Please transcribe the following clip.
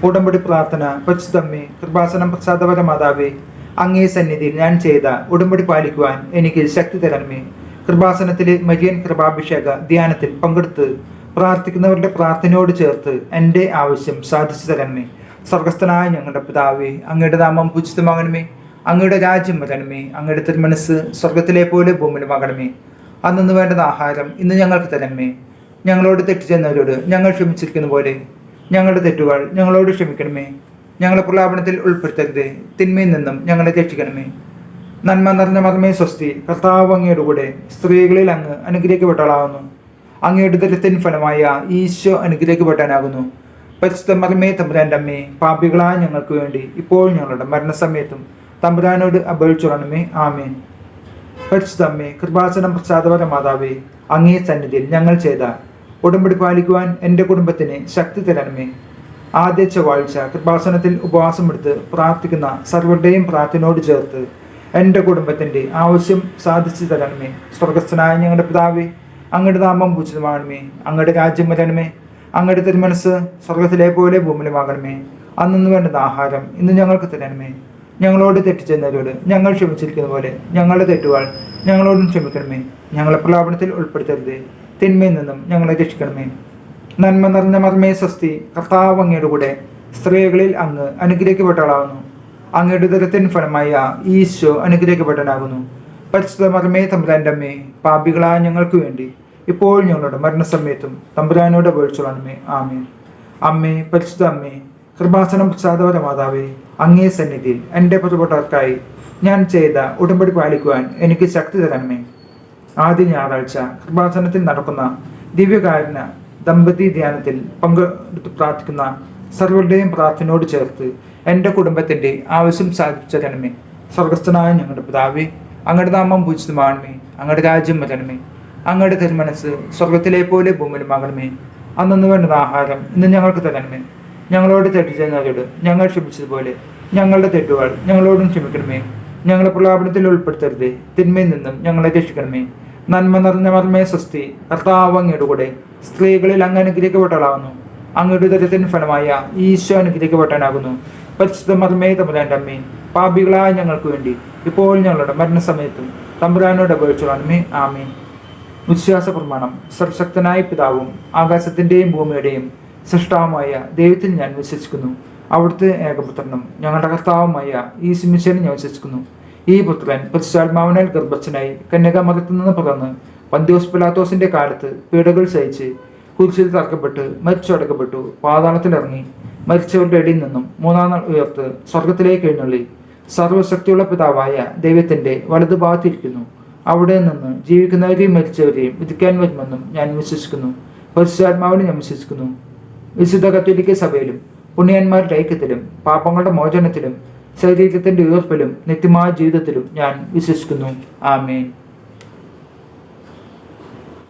ഉടമ്പടി പ്രാർത്ഥന. പരിശുദ്ധമ്മേ, കൃപാസനം പ്രസാദപര മാതാവേ, അങ്ങേ സന്നിധിയിൽ ഞാൻ ചെയ്ത ഉടമ്പടി പാലിക്കുവാൻ എനിക്ക് ശക്തി തരണമേ. കൃപാസനത്തിലെ മരിയൻ കൃപാഭിഷേക ധ്യാനത്തിൽ പങ്കെടുത്ത് പ്രാർത്ഥിക്കുന്നവരുടെ പ്രാർത്ഥനയോട് ചേർത്ത് എൻ്റെ ആവശ്യം സാധിച്ചു തരണമേ. സ്വർഗസ്ഥനായ ഞങ്ങളുടെ പിതാവേ, അങ്ങയുടെ നാമം പൂജിതമാകണമേ. അങ്ങയുടെ രാജ്യം വരണമേ. അങ്ങയുടെ തിരുമനസ് സ്വർഗത്തിലെ പോലെ ഭൂമിയിലുമാകണമേ. അന്നു വേണ്ടുന്ന ആഹാരം ഇന്ന് ഞങ്ങൾക്ക് തരണമേ. ഞങ്ങളോട് തെറ്റ് ചെയ്യുന്നവരോട് ഞങ്ങൾ ക്ഷമിച്ചിരിക്കുന്ന പോലെ ഞങ്ങളുടെ തെറ്റുകൾ ഞങ്ങളോട് ക്ഷമിക്കണമേ. ഞങ്ങളെ പ്രലാപനത്തിൽ ഉൾപ്പെടുത്തരുതേ, തിന്മയിൽ നിന്നും ഞങ്ങളെ രക്ഷിക്കണമേ. നന്മ നിറഞ്ഞ മർമ്മേ സ്വസ്തി, കർത്താവ് അങ്ങയുടെ കൂടെ സ്ത്രീകളിൽ അങ്ങ് അനുഗ്രഹിക്കപ്പെട്ടവളാകുന്നു. അങ്ങയുടെ ദരിദ്രത്തിൻ ഫലമായ ഈശോ അനുഗ്രഹിക്കപ്പെട്ടാനാകുന്നു. പരിശുദ്ധ മർമ്മേ തമ്പുരാൻ്റെ അമ്മേ, പാപികളായ ഞങ്ങൾക്ക് വേണ്ടി ഇപ്പോൾ ഞങ്ങളുടെ മരണസമയത്തും തമ്പുരാനോട് അപേക്ഷിച്ചുകൊള്ളണമേ. ആമേൻ. പരിശുദ്ധ അമ്മേ, കൃപാസനം പ്രസാദപര മാതാവേ, അങ്ങേ സന്നിധിയിൽ ഞങ്ങൾ ചെയ്ത ഉടമ്പടി പാലിക്കുവാൻ എൻ്റെ കുടുംബത്തിന് ശക്തി തരണമേ. ആദ്യ ചൊവ്വാഴ്ച കൃപാസനത്തിൽ ഉപവാസമെടുത്ത് പ്രാർത്ഥിക്കുന്ന സർവരുടെയും പ്രാർത്ഥനയോട് ചേർത്ത് എൻ്റെ കുടുംബത്തിൻ്റെ ആവശ്യം സാധിച്ചു തരണമേ. സ്വർഗസ്ഥനായ ഞങ്ങളുടെ പിതാവേ, അങ്ങയുടെ നാമം പൂജിതമാകണമേ. അങ്ങയുടെ രാജ്യം വരണമേ. അങ്ങയുടെ തിരുമനസ് സ്വർഗത്തിലെ പോലെ ഭൂമിയിലുമാകണമേ. അന്നു വേണ്ടുന്ന ആഹാരം ഇന്ന് ഞങ്ങൾക്ക് തരണമേ. ഞങ്ങളോട് തെറ്റ് ചെയ്യുന്നവരോട് ഞങ്ങൾ ക്ഷമിച്ചിരിക്കുന്ന പോലെ ഞങ്ങളുടെ തെറ്റുകൾ ഞങ്ങളോടും ക്ഷമിക്കണമേ. ഞങ്ങളെ പ്രലാപനത്തിൽ ഉൾപ്പെടുത്തരുതേ, തിന്മയിൽ നിന്നും ഞങ്ങളെ രക്ഷിക്കണമേ. നന്മ നിറഞ്ഞ മർമ്മേ സ്വസ്തി, കർത്താവ് അങ്ങയുടെ കൂടെ സ്ത്രീകളിൽ അങ്ങ് അനുഗ്രഹിക്കപ്പെട്ടവളാകുന്നു. അങ്ങയുടെ ദരത്തിൻ ഫലമായ ഈശോ അനുഗ്രഹിക്കപ്പെട്ടവനാകുന്നു. പരിശുദ്ധ മർമ്മേ തമ്പുരാൻ്റെ അമ്മേ, പാപികളായ ഞങ്ങൾക്ക് വേണ്ടി ഇപ്പോൾ ഞങ്ങളുടെ മരണസമയത്തും തമ്പുരാനോട് അപേക്ഷിച്ചുകൊള്ളണമേ. ആമേൻ. അമ്മേ, പരിശുദ്ധ അമ്മേ, കൃപാസനം പ്രസാദപര മാതാവേ, അങ്ങേ സന്നിധിയിൽ എൻ്റെ പുറപ്പെട്ടവർക്കായി ഞാൻ ചെയ്ത ഉടമ്പടി പാലിക്കുവാൻ എനിക്ക് ശക്തി തരണമേ. ആദ്യ ഞായറാഴ്ച കൃപാസനത്തിൽ നടക്കുന്ന ദിവ്യകാരുണ്യ ദമ്പതി ധ്യാനത്തിൽ പങ്കെടുത്ത് പ്രാർത്ഥിക്കുന്ന സർവരുടെയും പ്രാർത്ഥനയോട് ചേർത്ത് എൻ്റെ കുടുംബത്തിൻ്റെ ആവശ്യം സാധിച്ചു തരണമേ. സ്വർഗസ്ഥനായ ഞങ്ങളുടെ പിതാവേ, അങ്ങയുടെ നാമം പൂജിതമാകണമേ. അങ്ങയുടെ രാജ്യം വരണമേ. അങ്ങയുടെ തിരുമനസ് സ്വർഗത്തിലെ പോലെ ഭൂമിയിലുമാകണമേ. അന്നു വേണ്ടുന്ന ആഹാരം ഇന്ന് ഞങ്ങൾക്ക് തരണമേ. ഞങ്ങളോട് തെറ്റ് ചെയ്യുന്നവരോട് ഞങ്ങൾ ക്ഷമിച്ചതുപോലെ ഞങ്ങളുടെ തെറ്റുകൾ ഞങ്ങളോടും ക്ഷമിക്കണമേ. ഞങ്ങളെ പ്രലാപനത്തിൽ ഉൾപ്പെടുത്തരുതേ, തിന്മയിൽ നിന്നും ഞങ്ങളെ രക്ഷിക്കണമേ. നന്മ നിറഞ്ഞ മർമ്മേ സ്വസ്തി, കർത്താവ് അങ്ങയുടെ കൂടെ സ്ത്രീകളിൽ അങ്ങ് അനുഗ്രഹിക്കപ്പെട്ടവളാകുന്നു. അങ്ങയുടെ ദരിദ്രത്തിന് ഫലമായ ഈശോ അനുഗ്രഹിക്കപ്പെട്ടാനാകുന്നു. പരിശുദ്ധ മർമ്മേ തമ്പുരാൻ്റെ അമ്മേ, പാപികളായ ഞങ്ങൾക്ക് വേണ്ടി ഇപ്പോൾ ഞങ്ങളുടെ മരണസമയത്തും തമ്പുരാനോട് അപേക്ഷിച്ചുകൊള്ളണമേ. ആമേൻ. വിശ്വാസ പ്രമാണം. സർവശക്തനായ പിതാവും ആകാശത്തിൻ്റെയും ഭൂമിയുടെയും സൃഷ്ടാവുമായ ദൈവത്തിൽ ഞാൻ വിശ്വസിക്കുന്നു. അവിടുത്തെ ഏകപുത്രനും ഞങ്ങളുടെ കർത്താവുമായ ഈ മിശിഹായിൽ ഞാൻ വിശ്വസിക്കുന്നു. ഈ പുത്രൻ പരിശുദ്ധാത്മാവിനാൽ ഗർഭസ്ഥനായി കന്യകാമറിയത്തിൽ നിന്ന് പിറന്ന് പന്തിയോസ് പിലാത്തോസിന്റെ കാലത്ത് പീഡകൾ സഹിച്ച് കുരിശിൽ തറക്കപ്പെട്ട് മരിച്ചടക്കപ്പെട്ടു, പാതാളത്തിലിറങ്ങി മരിച്ചവരുടെ ഇടയിൽ നിന്നും മൂന്നാം നാൾ ഉയർത്ത് സ്വർഗത്തിലേക്ക് എഴുന്നള്ളി സർവശക്തിയുള്ള പിതാവായ ദൈവത്തിന്റെ വലതുഭാഗത്തിരിക്കുന്നു. അവിടെ നിന്ന് ജീവിക്കുന്നവരെയും മരിച്ചവരെയും വിധിക്കാൻ വരുമെന്നും ഞാൻ വിശ്വസിക്കുന്നു. പരിശുദ്ധാത്മാവിനെ ഞാൻ വിശ്വസിക്കുന്നു. വിശുദ്ധ കത്തോലിക്ക സഭയിലും പുണ്യന്മാരുടെ ഐക്യത്തിലും പാപങ്ങളുടെ മോചനത്തിലും ശരീരത്തിന്റെ ഉയർപ്പിലും നിത്യമായ ജീവിതത്തിലും ഞാൻ വിശ്വസിക്കുന്നു. ആമേൻ.